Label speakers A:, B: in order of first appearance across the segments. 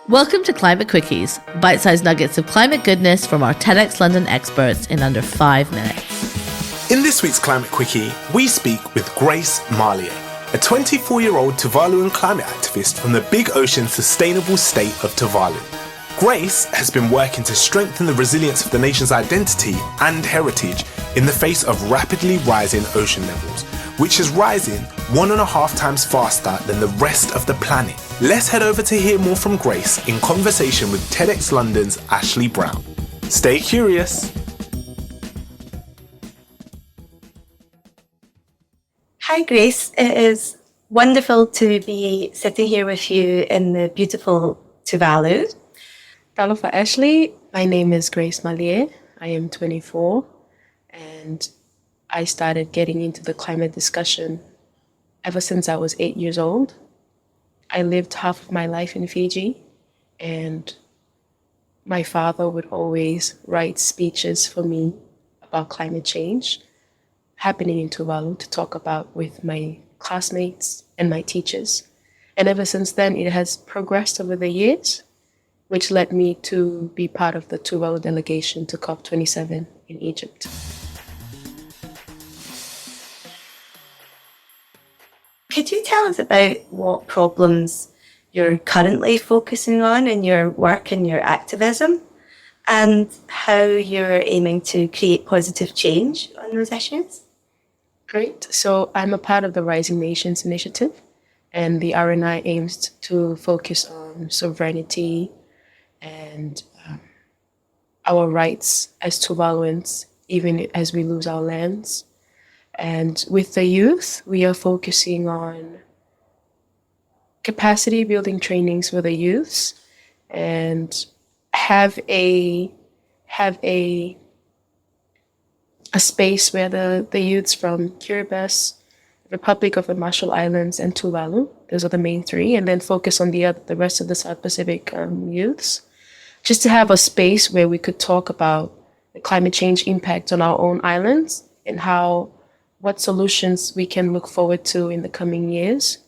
A: Welcome to Climate Quickies, bite-sized nuggets of climate goodness from our TEDxLondon experts in under 5 minutes.
B: In this week's Climate Quickie, we speak with Grace Malie, a 24-year-old Tuvaluan climate activist from the big ocean sustainable state of Tuvalu. Grace has been working to strengthen the resilience of the nation's identity and heritage in the face of rapidly rising ocean levels, which is rising 1.5 times faster than the rest of the planet. Let's head over to hear more from Grace in conversation with TEDxLondon's Ashley Brown. Stay curious.
C: Hi Grace, it is wonderful to be sitting here with you in the beautiful Tuvalu.
D: Hello for Ashley. My name is Grace Malie. I am 24 and I started getting into the climate discussion ever since I was 8 years old. I lived half of my life in Fiji, and my father would always write speeches for me about climate change happening in Tuvalu to talk about with my classmates and my teachers. And ever since then, it has progressed over the years, which led me to be part of the Tuvalu delegation to COP27 in Egypt.
C: Could you tell us about what problems you're currently focusing on in your work and your activism, and how you're aiming to create positive change on those issues?
D: Great. So I'm a part of the Rising Nations Initiative, and the RNI aims to focus on sovereignty and our rights as Tuvaluans, even as we lose our lands. And with the youth, we are focusing on capacity building trainings for the youths and have a space where the youths from Curated, Republic of the Marshall Islands, and Tuvalu, those are the main three, and then focus on the rest of the South Pacific youths, just to have a space where we could talk about the climate change impact on our own islands and what solutions we can look forward to in the coming years.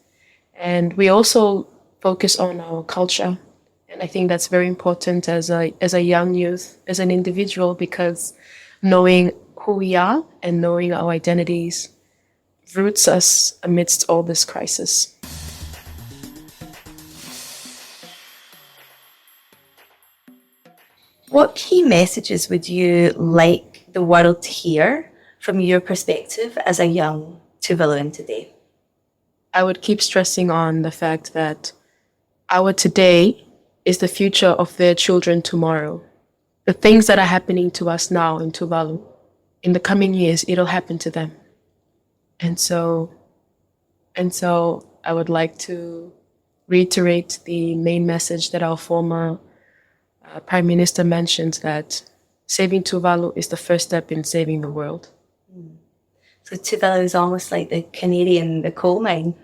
D: And we also focus on our culture. And I think that's very important as a young youth, as an individual, because knowing who we are and knowing our identities roots us amidst all this crisis.
C: What key messages would you like the world to hear from your perspective as a young Tuvaluan today?
D: I would keep stressing on the fact that our today is the future of their children tomorrow. The things that are happening to us now in Tuvalu, in the coming years, it'll happen to them. And so I would like to reiterate the main message that our former Prime Minister mentioned, that saving Tuvalu is the first step in saving the world.
C: So Tuvalu is almost like the canary in the coal mine.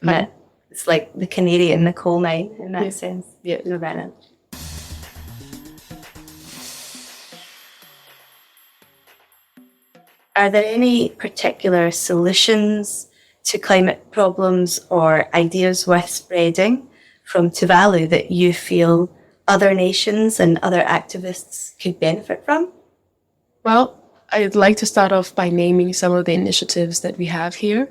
C: Right? It's like the canary in the coal mine in that sense.
D: Yeah.
C: Novena. Are there any particular solutions to climate problems or ideas worth spreading from Tuvalu that you feel other nations and other activists could benefit from?
D: Well, I'd like to start off by naming some of the initiatives that we have here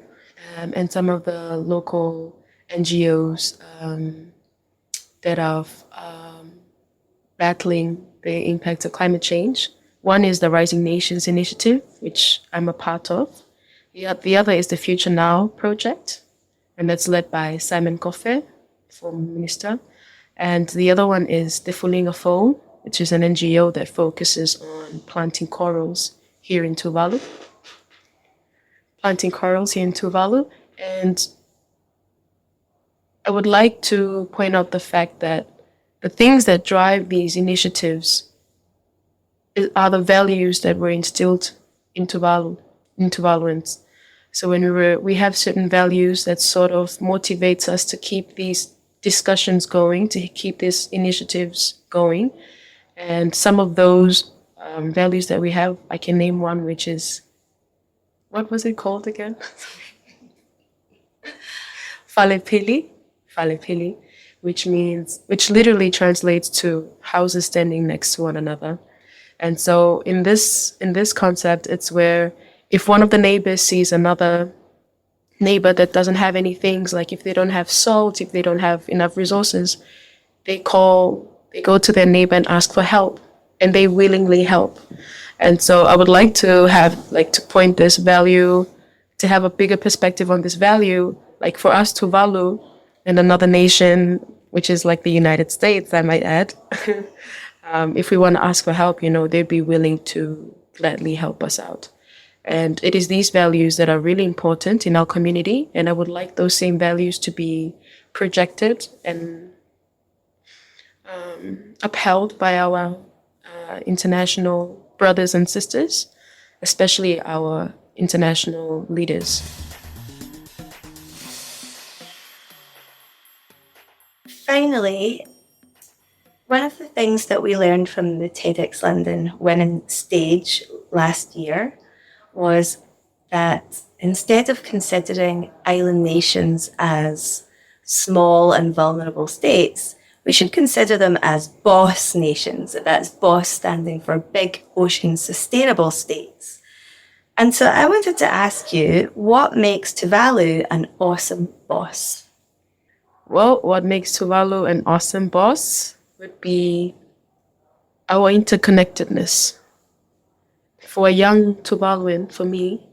D: and some of the local NGOs that are battling the impact of climate change. One is the Rising Nations Initiative, which I'm a part of. The other is the Future Now project, and that's led by Simon Kofe, former minister. And the other one is the Tuvalu, which is an NGO that focuses on planting corals here in Tuvalu. And I would like to point out the fact that the things that drive these initiatives are the values that were instilled in Tuvaluans. So when we have certain values that sort of motivates us to keep these discussions going, to keep these initiatives going. And some of those values that we have, I can name one, which is, what was it called again? Falepili, which literally translates to houses standing next to one another. And so in this concept, it's where if one of the neighbors sees another neighbor that doesn't have any things, like if they don't have salt, if they don't have enough resources, they go to their neighbor and ask for help, and they willingly help. And so I would like to point this value, to have a bigger perspective on this value, like for us Tuvalu and another nation, which is like the United States, I might add. If we want to ask for help, they'd be willing to gladly help us out. And it is these values that are really important in our community. And I would like those same values to be projected and upheld by our international brothers and sisters, especially our international leaders.
C: Finally, one of the things that we learned from the TEDxLondon winning stage last year was that instead of considering island nations as small and vulnerable states, we should consider them as boss nations. That's boss standing for big ocean sustainable states. And so I wanted to ask you, what makes Tuvalu an awesome boss?
D: Well, what makes Tuvalu an awesome boss would be our interconnectedness. For a young Tuvaluan, for me,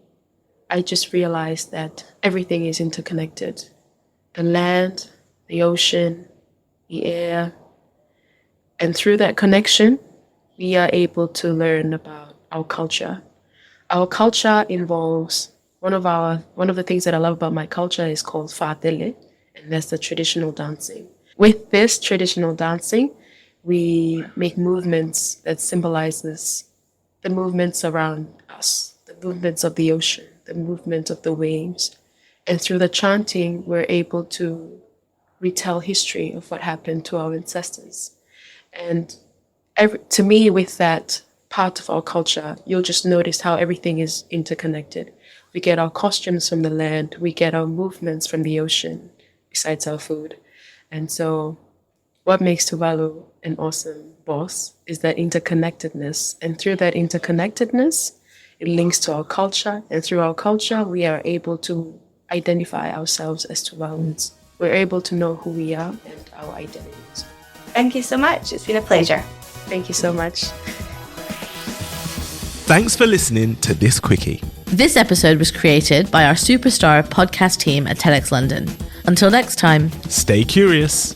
D: I just realized that everything is interconnected. The land, the ocean, the air. And through that connection, we are able to learn about our culture. Our culture involves, one of the things that I love about my culture is called Fatele, and that's the traditional dancing. With this traditional dancing, we make movements that symbolizes the movements around us, the movements of the ocean, the movement of the waves. And through the chanting, we're able to retell history of what happened to our ancestors. And to me, with that part of our culture, you'll just notice how everything is interconnected. We get our costumes from the land, we get our movements from the ocean, besides our food. And so what makes Tuvalu an awesome boss is that interconnectedness. And through that interconnectedness, it links to our culture. And through our culture, we are able to identify ourselves as Tuvaluans. We're able to know who we are and our identities.
C: Thank you so much. It's been a pleasure.
D: Thank you so much.
B: Thanks for listening to this quickie.
A: This episode was created by our superstar podcast team at TEDxLondon. Until next time,
B: Stay curious.